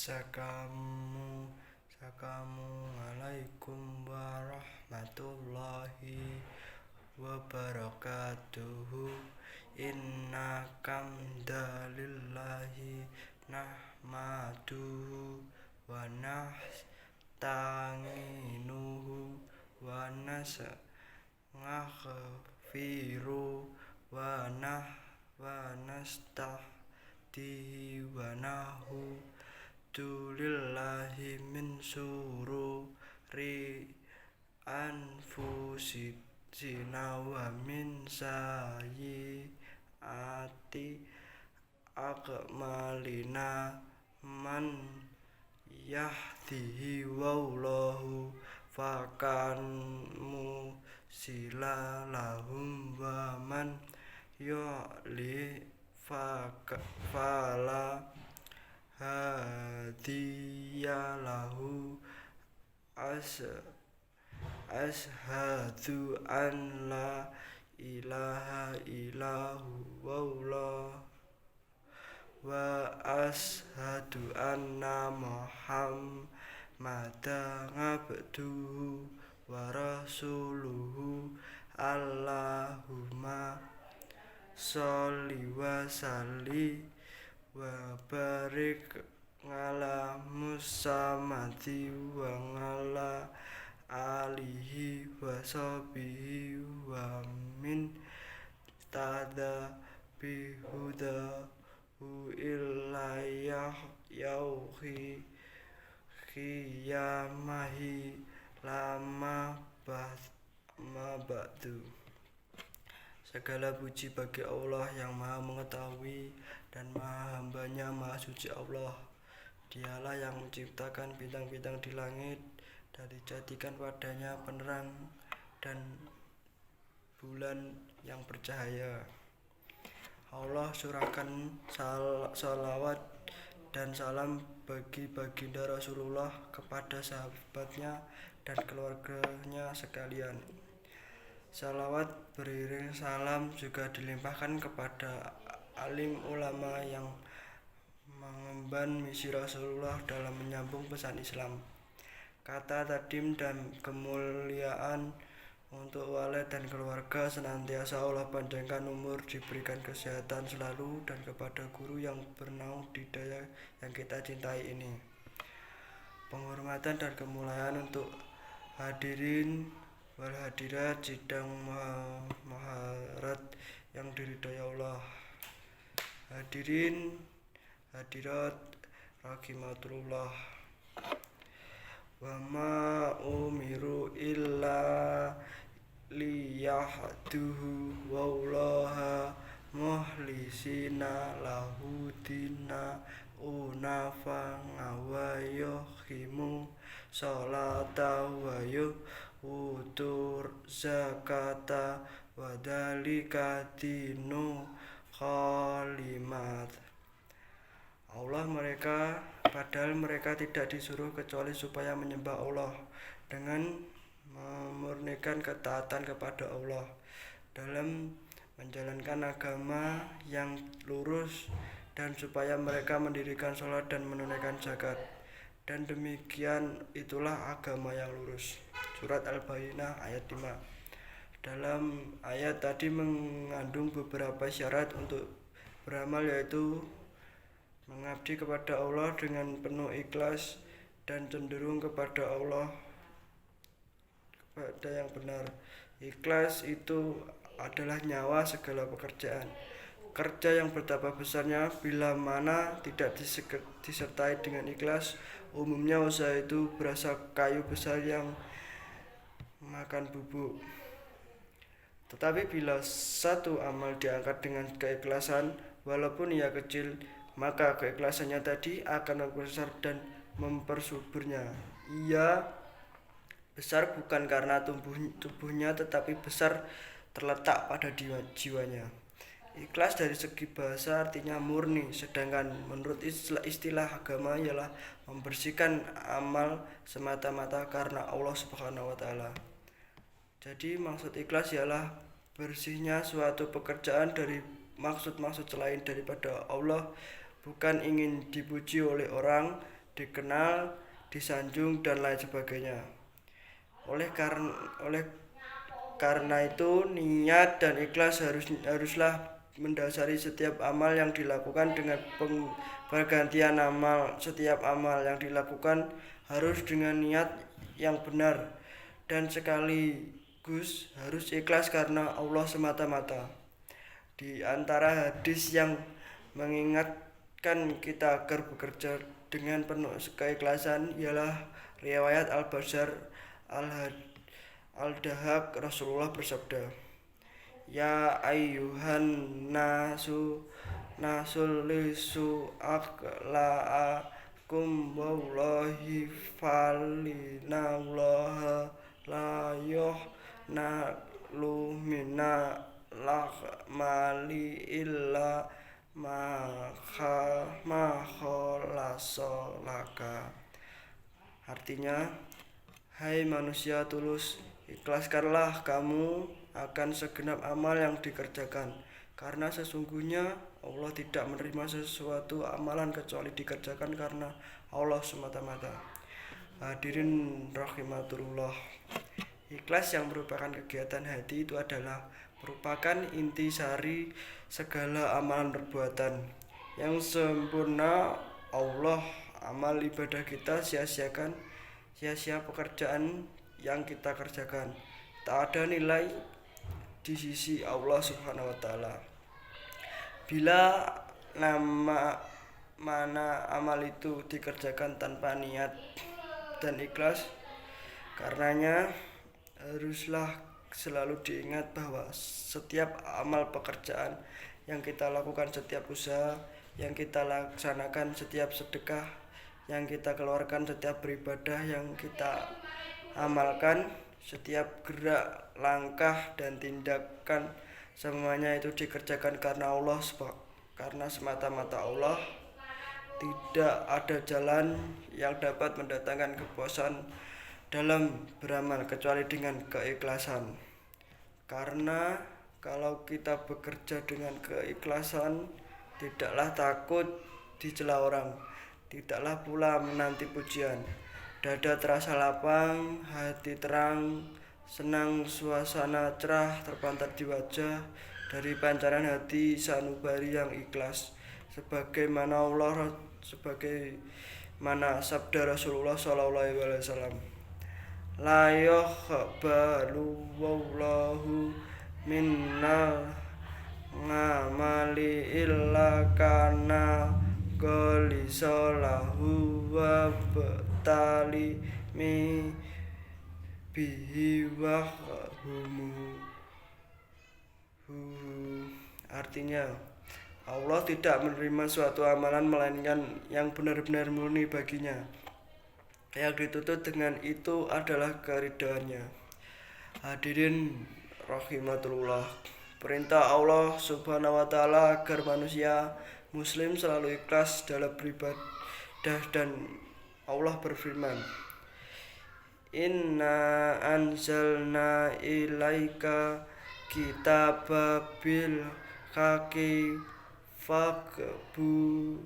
Sakamu Alaikum warahmatullahi wabarakatuhu. Inna kamdalillahi nahmaduhu wa nasta'inuhu wa nastaghfiru wa nastahdihi wa lillahi min sururi anfusina wa min sayyiati a'malina. Man yahdihi wallahu fakan musila lahum wa man yudlil fala hadiyalahu. Ashhadu an la ilaha illallah wa ashhadu anna muhammadan abduhu wa rasuluhu. Allahumma sholli wa salli wa barik ala Muhammadin wa ala alihi wa sahbihi wa min tada bihudahu illa yauhi qiyamahi lama ba'du. Segala puji bagi Allah yang maha mengetahui dan maha hambanya maha suci Allah. Dialah yang menciptakan bintang-bintang di langit dan dijadikan padanya penerang dan bulan yang bercahaya. Allah surahkan salawat dan salam bagi baginda Rasulullah kepada sahabatnya dan keluarganya sekalian. Salawat beriring salam juga dilimpahkan kepada alim ulama yang mengemban misi Rasulullah dalam menyambung pesan Islam. Kata tadim dan kemuliaan untuk walid dan keluarga senantiasa Allah panjangkan umur, diberikan kesehatan selalu, dan kepada guru yang bernaung di daya yang kita cintai ini. Penghormatan dan kemuliaan untuk hadirin wal hadirat sidang maharat yang diridhai Allah. Hadirin hadirat rahimatullah. Wa ma umiru illa liyahduhu wallaha muhlisina lahu dina unafa wa yuqimu sholata wa yu'tur zakata wa dzalika dinu khalimat. Padahal mereka tidak disuruh kecuali supaya menyembah Allah dengan memurnikan ketaatan kepada Allah dalam menjalankan agama yang lurus, dan supaya mereka mendirikan sholat dan menunaikan zakat, dan demikian itulah agama yang lurus. Surat Al-Bayyinah ayat 5. Dalam ayat tadi mengandung beberapa syarat untuk beramal, yaitu mengabdi kepada Allah dengan penuh ikhlas dan cenderung kepada Allah, kepada yang benar. Ikhlas itu adalah nyawa segala pekerjaan. Kerja yang betapa besarnya bila mana tidak disertai dengan ikhlas. Umumnya usaha itu berasa kayu besar yang makan bubuk. Tetapi bila satu amal diangkat dengan keikhlasan, walaupun ia kecil, maka keikhlasannya tadi akan membesar dan mempersuburnya. Ia besar bukan karena tubuhnya, tetapi besar terletak pada jiwanya. Ikhlas dari segi bahasa artinya murni, sedangkan menurut istilah agama ialah membersihkan amal semata-mata karena Allah Subhanahu wa Ta'ala. Jadi maksud ikhlas ialah bersihnya suatu pekerjaan dari maksud-maksud selain daripada Allah, bukan ingin dipuji oleh orang dikenal, disanjung dan lain sebagainya. Oleh karena itu niat dan ikhlas haruslah mendasari setiap amal yang dilakukan. Dengan pergantian amal, setiap amal yang dilakukan harus dengan niat yang benar dan sekaligus harus ikhlas karena Allah semata-mata. Di antara hadis yang mengingatkan kita agar bekerja dengan penuh keikhlasan ialah riwayat Al-Bashar Al-Dahhak. Rasulullah bersabda, "Ya ayyuhan nasulisu aqla'akum wallahi falinallaha la yuhnalu minna lakmali illa ma khalasolaka." Artinya, hai manusia tulus, ikhlaskanlah kamu akan segenap amal yang dikerjakan, karena sesungguhnya Allah tidak menerima sesuatu amalan kecuali dikerjakan karena Allah semata-mata. Hadirin rahimatullah, ikhlas yang merupakan kegiatan hati itu adalah merupakan inti sari segala amalan perbuatan yang sempurna. Allah amal ibadah kita sia-sia pekerjaan yang kita kerjakan, tak ada nilai di sisi Allah Subhanahu wa taala. Bila mana amal itu dikerjakan tanpa niat dan ikhlas, karenanya haruslah selalu diingat bahwa setiap amal pekerjaan yang kita lakukan, setiap usaha yang kita laksanakan, setiap sedekah yang kita keluarkan, setiap beribadah yang kita amalkan, setiap gerak, langkah, dan tindakan, semuanya itu dikerjakan karena Allah, karena semata-mata Allah. Tidak ada jalan yang dapat mendatangkan kepuasan dalam beramal kecuali dengan keikhlasan. Karena kalau kita bekerja dengan keikhlasan, tidaklah takut dicela orang, tidaklah pula menanti pujian. Dada terasa lapang, hati terang, senang, suasana cerah terpancar di wajah dari pancaran hati sanubari yang ikhlas. Sebagaimana sabda Rasulullah SAW, la yaqbalu wallahu minnal ngamali illa kana qalisalahu wa batali mi bihi wa Artinya, Allah tidak menerima suatu amalan melainkan yang benar-benar murni baginya. Yang dituntut dengan itu adalah keridhaannya. Hadirin rahimatullah, perintah Allah Subhanahu wa taala agar manusia muslim selalu ikhlas dalam beribadah, dan Allah berfirman, "Inna anzalna ilaika kitaba bil haqqi fa'budu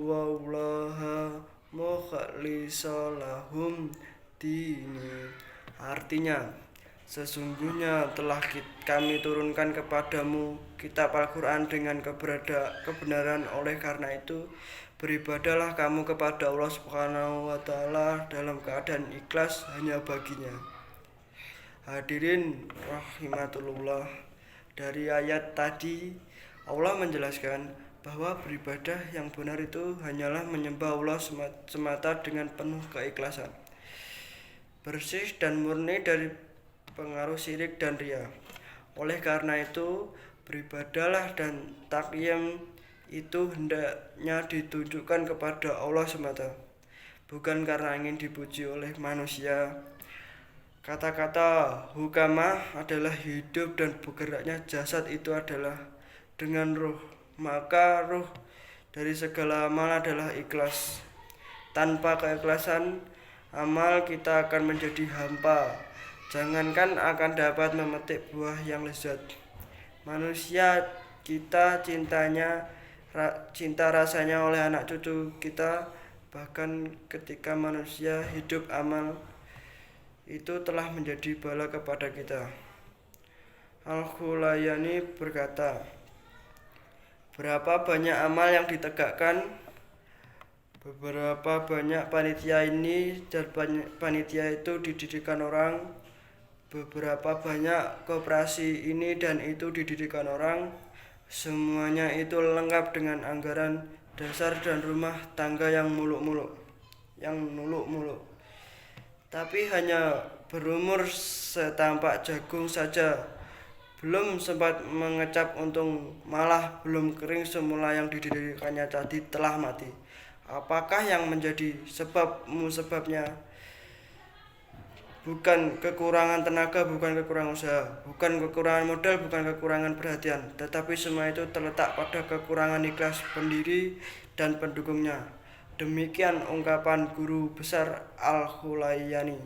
wallaha mukhlishal lahum dini." Artinya, sesungguhnya telah kami turunkan kepadamu kitab Al-Quran dengan kebenaran. Oleh karena itu, beribadahlah kamu kepada Allah Subhanahu wa taala dalam keadaan ikhlas hanya baginya. Hadirin rahimatullah, dari ayat tadi Allah menjelaskan bahwa beribadah yang benar itu hanyalah menyembah Allah semata dengan penuh keikhlasan, bersih dan murni dari pengaruh syirik dan riya. Oleh karena itu, beribadahlah dan takyim itu hendaknya ditujukan kepada Allah semata, bukan karena ingin dipuji oleh manusia. Kata-kata hukamah adalah hidup dan bergeraknya jasad itu adalah dengan ruh, maka ruh dari segala amal adalah ikhlas. Tanpa keikhlasan, amal kita akan menjadi hampa, jangankan akan dapat memetik buah yang lezat. Manusia kita cintanya cinta rasanya oleh anak cucu kita. Bahkan ketika manusia hidup, amal itu telah menjadi bala kepada kita. Al-Khulayani berkata, berapa banyak amal yang ditegakkan, beberapa banyak panitia ini dan panitia itu didirikan orang, beberapa banyak koperasi ini dan itu didirikan orang, semuanya itu lengkap dengan anggaran dasar dan rumah tangga yang muluk-muluk, tapi hanya berumur setampak jagung saja, belum sempat mengecap untung, malah belum kering semula yang didirikannya tadi telah mati. Apakah yang menjadi sebabnya? Bukan kekurangan tenaga, bukan kekurangan usaha, bukan kekurangan modal, bukan kekurangan perhatian, tetapi semua itu terletak pada kekurangan ikhlas pendiri dan pendukungnya. Demikian ungkapan guru besar Al-Khulayani.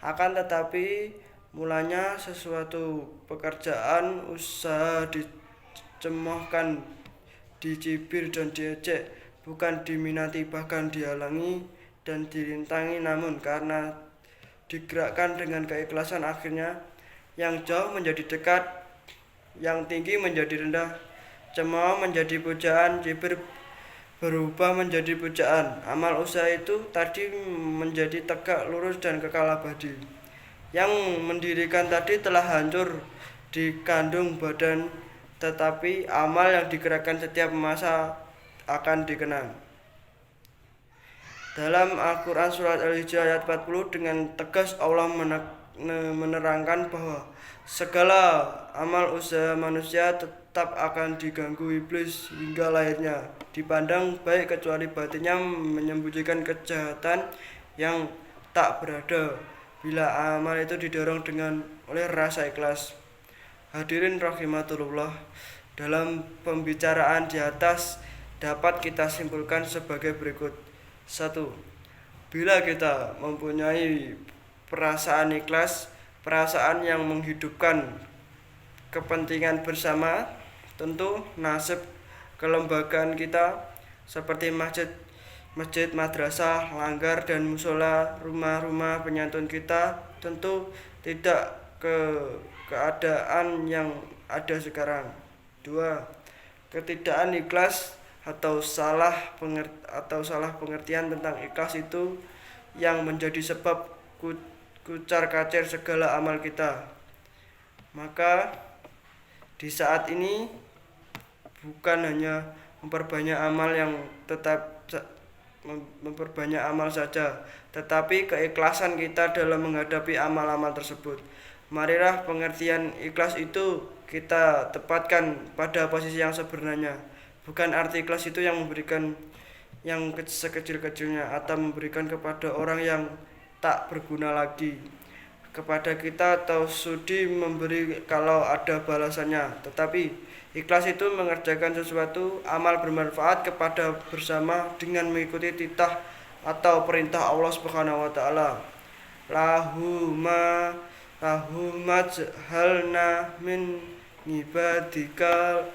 Akan tetapi, mulanya sesuatu pekerjaan usaha dicemoohkan, dicibir dan diejek, bukan diminati bahkan dihalangi dan dirintangi, namun karena digerakkan dengan keikhlasan, akhirnya yang jauh menjadi dekat, yang tinggi menjadi rendah, cemooh menjadi pujaan, cibir berubah menjadi pujaan. Amal usaha itu tadi menjadi tegak lurus dan kekal abadi. Yang mendirikan tadi telah hancur di kandung badan, tetapi amal yang digerakkan setiap masa akan dikenang. Dalam Al-Quran Surat Al-Hijr ayat 40 dengan tegas Allah menerangkan bahwa segala amal usaha manusia tetap akan diganggu iblis hingga lahirnya dipandang baik, kecuali batinnya menyembunyikan kejahatan yang tak berada bila amal itu didorong oleh rasa ikhlas. Hadirin rahimatullah, dalam pembicaraan di atas dapat kita simpulkan sebagai berikut. 1. Bila kita mempunyai perasaan ikhlas, perasaan yang menghidupkan kepentingan bersama, tentu nasib kelembagaan kita seperti masjid, madrasah, langgar, dan musola, rumah-rumah penyantun kita tentu tidak ke keadaan yang ada sekarang. 2. Ketidakan ikhlas atau salah pengertian tentang ikhlas itu yang menjadi sebab kucar-kacir segala amal kita. Maka di saat ini bukan hanya memperbanyak amal saja, tetapi keikhlasan kita dalam menghadapi amal-amal tersebut. Marilah pengertian ikhlas itu kita tepatkan pada posisi yang sebenarnya. Bukan arti ikhlas itu yang memberikan yang sekecil-kecilnya atau memberikan kepada orang yang tak berguna lagi kepada kita, atau sudi memberi kalau ada balasannya. Tetapi ikhlas itu mengerjakan sesuatu amal bermanfaat kepada bersama dengan mengikuti titah atau perintah Allah Subhanahu wa taala. Lahuma halna min ibadikal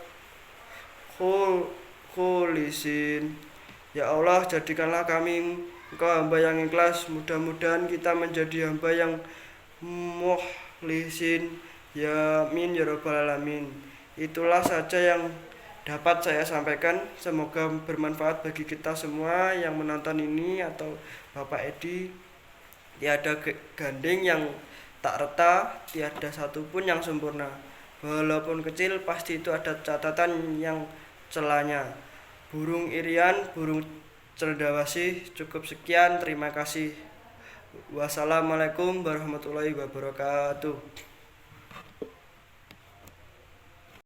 khulisin. Ya Allah, jadikanlah kami Engkau hamba yang ikhlas. Mudah-mudahan kita menjadi hamba yang mukhlisin. Ya amin ya rabbal alamin. Itulah saja yang dapat saya sampaikan. Semoga bermanfaat bagi kita semua yang menonton ini, atau Bapak Edi. Tiada gandeng yang tak reta, tiada satupun yang sempurna. Walaupun kecil, pasti itu ada catatan yang celanya. Burung irian, burung cendrawasih. Cukup sekian, terima kasih. Wassalamualaikum warahmatullahi wabarakatuh.